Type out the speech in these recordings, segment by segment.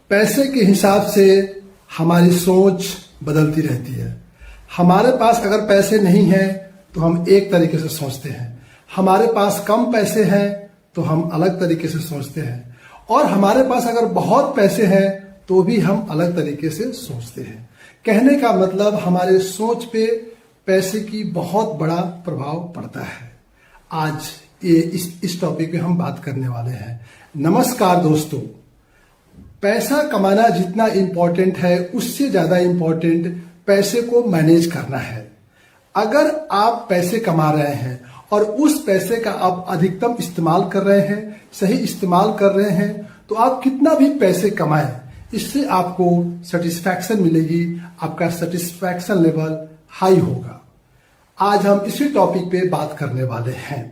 पैसे के हिसाब से हमारी सोच बदलती रहती है। हमारे पास अगर पैसे नहीं हैं तो हम एक तरीके से सोचते हैं, हमारे पास कम पैसे हैं तो हम अलग तरीके से सोचते हैं, और हमारे पास अगर बहुत पैसे हैं तो भी हम अलग तरीके से सोचते हैं। कहने का मतलब हमारे सोच पे पैसे की बहुत बड़ा प्रभाव पड़ता है। आज ये इस टॉपिक पे हम बात करने वाले हैं। नमस्कार दोस्तों, पैसा कमाना जितना इम्पोर्टेंट है उससे ज्यादा इम्पोर्टेंट पैसे को मैनेज करना है। अगर आप पैसे कमा रहे हैं और उस पैसे का आप अधिकतम इस्तेमाल कर रहे हैं, सही इस्तेमाल कर रहे हैं, तो आप कितना भी पैसे कमाएं, इससे आपको सेटिस्फैक्शन मिलेगी, आपका सेटिस्फैक्शन लेवल हाई होगा। आज हम इसी टॉपिक पे बात करने वाले हैं।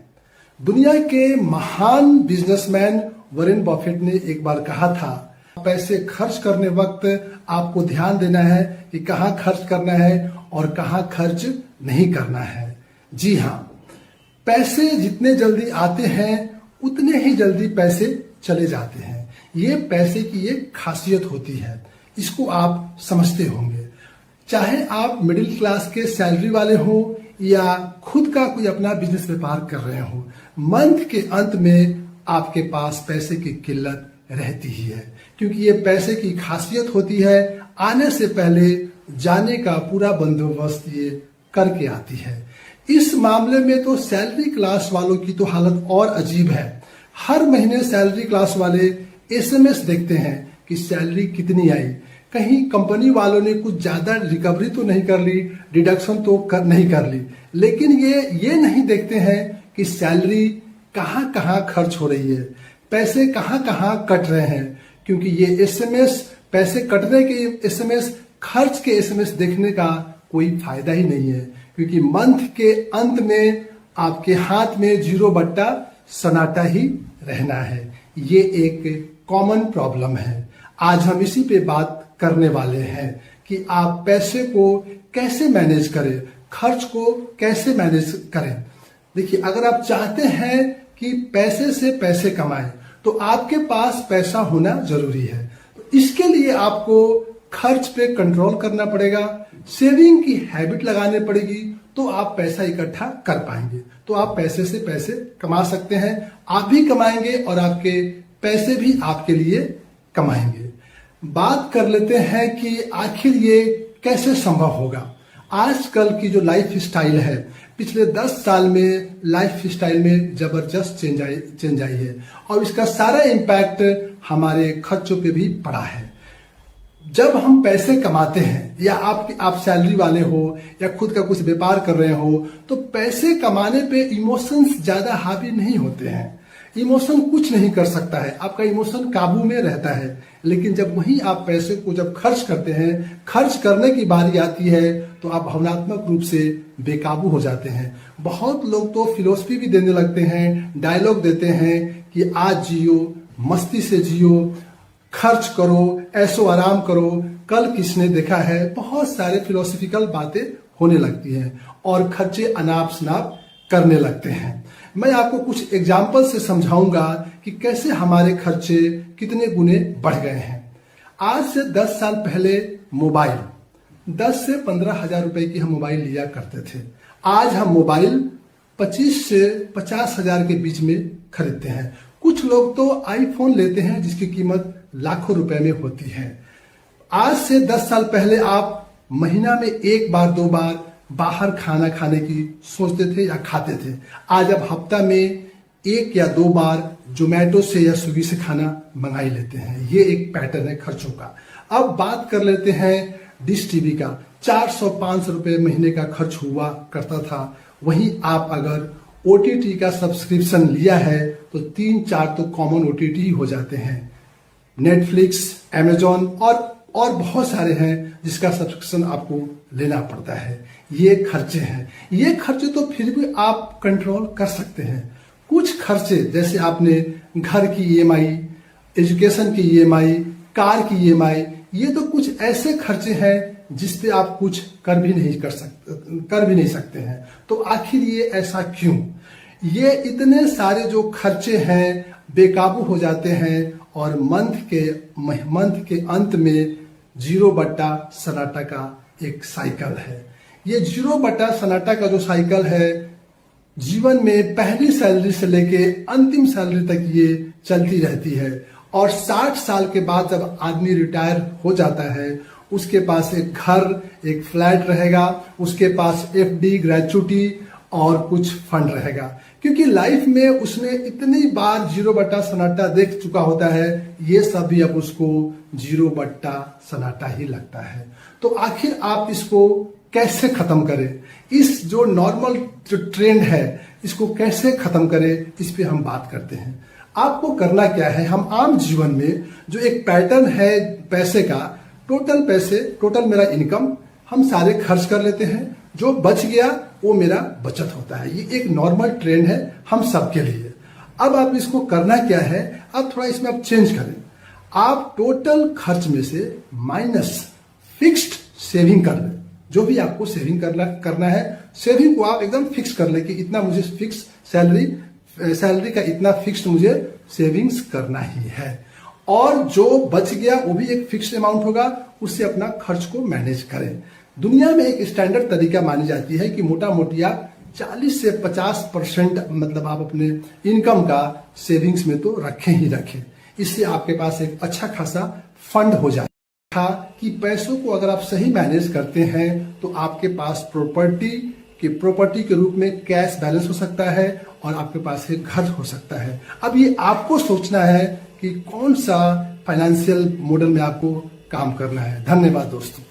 दुनिया के महान बिजनेसमैन वॉरेन बफेट ने एक बार कहा था, पैसे खर्च करने वक्त आपको ध्यान देना है कि कहाँ खर्च करना है और कहाँ खर्च नहीं करना है। जी हाँ, पैसे जितने जल्दी आते हैं उतने ही जल्दी पैसे चले जाते हैं। ये पैसे की एक खासियत होती है, इसको आप समझते होंगे। चाहे आप मिडिल क्लास के सैलरी वाले हो या खुद का कोई अपना बिजनेस व्यापार कर रहे हो, मंथ के अंत में आपके पास पैसे की किल्लत रहती ही है, क्योंकि ये पैसे की खासियत होती है। आने से पहले जाने का पूरा बंदोबस्त ये करके आती है। इस मामले में तो सैलरी क्लास वालों की तो हालत और अजीब है। हर महीने सैलरी क्लास वाले एसएमएस देखते हैं कि सैलरी कितनी आई, कहीं कंपनी वालों ने कुछ ज्यादा रिकवरी तो नहीं कर ली, डिडक्शन तो नहीं कर ली, लेकिन ये नहीं देखते हैं कि सैलरी कहाँ कहाँ खर्च हो रही है, पैसे कहाँ कहाँ कट रहे हैं। क्योंकि ये एसएमएस, पैसे कटने के एसएमएस, खर्च के एसएमएस देखने का कोई फायदा ही नहीं है, क्योंकि मंथ के अंत में आपके हाथ में जीरो बट्टा सन्नाटा ही रहना है। ये एक कॉमन प्रॉब्लम है। आज हम इसी पे बात करने वाले हैं कि आप पैसे को कैसे मैनेज करें, खर्च को कैसे मैनेज करें। देखिए, अगर आप चाहते हैं कि पैसे से पैसे कमाएं तो आपके पास पैसा होना जरूरी है। तो इसके लिए आपको खर्च पे कंट्रोल करना पड़ेगा, सेविंग की हैबिट लगानी पड़ेगी, तो आप पैसा इकट्ठा कर पाएंगे, तो आप पैसे से पैसे कमा सकते हैं। आप भी कमाएंगे और आपके पैसे भी आपके लिए कमाएंगे। बात कर लेते हैं कि आखिर ये कैसे संभव होगा। आजकल की जो लाइफ स्टाइल है, पिछले 10 साल में लाइफ स्टाइल में जबरदस्त चेंज आई है, और इसका सारा इम्पैक्ट हमारे खर्चों पे भी पड़ा है। जब हम पैसे कमाते हैं या आप सैलरी वाले हो या खुद का कुछ व्यापार कर रहे हो, तो पैसे कमाने पे इमोशंस ज्यादा हावी नहीं होते हैं। इमोशन कुछ नहीं कर सकता है, आपका इमोशन काबू में रहता है। लेकिन जब वही आप पैसे को जब खर्च करते हैं, खर्च करने की बारी आती है, तो आप भावनात्मक रूप से बेकाबू हो जाते हैं। बहुत लोग तो फिलोसफी भी देने लगते हैं, डायलॉग देते हैं कि आज जियो, मस्ती से जियो, खर्च करो, ऐसो आराम करो, कल किसने देखा है। बहुत सारे फिलोसफिकल बातें होने लगती हैं और खर्चे अनाप शनाप करने लगते हैं। मैं आपको कुछ एग्जाम्पल से समझाऊंगा कि कैसे हमारे खर्चे कितने गुने बढ़ गए हैं। आज से 10 साल पहले मोबाइल 10 से 15 हजार रुपए की हम मोबाइल लिया करते थे। आज हम मोबाइल 25 से 50 हजार के बीच में खरीदते हैं। कुछ लोग तो आईफोन लेते हैं जिसकी कीमत लाखों रुपए में होती है। आज से 10 साल पहले आप महीना में एक बार 2 बार बाहर खाना खाने की सोचते थे या खाते थे। आज अब हफ्ता में 1 या 2 बार जोमेटो से या स्विगी से खाना मंगा ही लेते हैं। ये एक पैटर्न है खर्चों का। अब बात कर लेते हैं डिश टीवी का। 400-500 रुपए महीने का खर्च हुआ करता था। वहीं आप अगर ओटीटी का सब्सक्रिप्शन लिया है तो 3-4 तो कॉमन ओटीटी ही हो जाते हैं। नेटफ्लिक्स, अमेजॉन और बहुत सारे हैं जिसका सब्सक्रिप्शन आपको लेना पड़ता है। ये खर्चे हैं। ये खर्चे तो फिर भी आप कंट्रोल कर सकते हैं। कुछ खर्चे जैसे आपने घर की ईएमआई, एजुकेशन की ईएमआई, कार की ईएमआई, ये तो कुछ ऐसे खर्चे हैं जिस पे आप कुछ कर भी नहीं सकते हैं। तो आखिर ये ऐसा क्यों? ये इतने सारे जो खर्चे हैं बेकाबू हो जाते हैं और मंथ के अंत में 0/सन्नाटा का एक साइकिल है। ये 0/सन्नाटा का जो साइकिल है जीवन में पहली सैलरी से लेके अंतिम सैलरी तक ये चलती रहती है। और 60 साल के बाद जब आदमी रिटायर हो जाता है, उसके पास एक घर, एक फ्लैट रहेगा, उसके पास FD, ग्रेचुटी और कुछ फंड रहेगा, क्योंकि लाइफ में उसने इतनी बार 0/सन्नाटा देख चुका होता है, ये सब भी अब उसको 0/सन्नाटा ही लगता है। तो आखिर आप इसको कैसे खत्म करें? इस जो नॉर्मल जो ट्रेंड है, इसको कैसे खत्म करें, इस पे हम बात करते हैं। आपको करना क्या है, हम आम जीवन में जो एक पैटर्न है पैसे का, टोटल मेरा इनकम हम सारे खर्च कर लेते हैं, जो बच गया वो मेरा बचत होता है। ये एक नॉर्मल ट्रेंड है हम सबके लिए। अब आप इसको करना क्या है, आप थोड़ा इसमें आप चेंज करें। आप टोटल खर्च में से माइनस फिक्स्ड सेविंग कर लें। जो भी आपको सेविंग करना है, सेविंग को आप एकदम फिक्स कर ले कि इतना मुझे फिक्स सैलरी का इतना फिक्स्ड मुझे सेविंग्स करना ही है, और जो बच गया वो भी एक फिक्स्ड अमाउंट होगा, उससे अपना खर्च को मैनेज करें। दुनिया में एक स्टैंडर्ड तरीका मानी जाती है कि मोटा मोटी आप 40 से 50% मतलब आप अपने इनकम का सेविंग्स में तो रखें ही रखें। इससे आपके पास एक अच्छा खासा फंड हो जाए कि पैसों को अगर आप सही मैनेज करते हैं तो आपके पास प्रॉपर्टी के रूप में कैश बैलेंस हो सकता है और आपके पास एक घर हो सकता है। अब ये आपको सोचना है कि कौन सा फाइनेंशियल मॉडल में आपको काम करना है। धन्यवाद दोस्तों।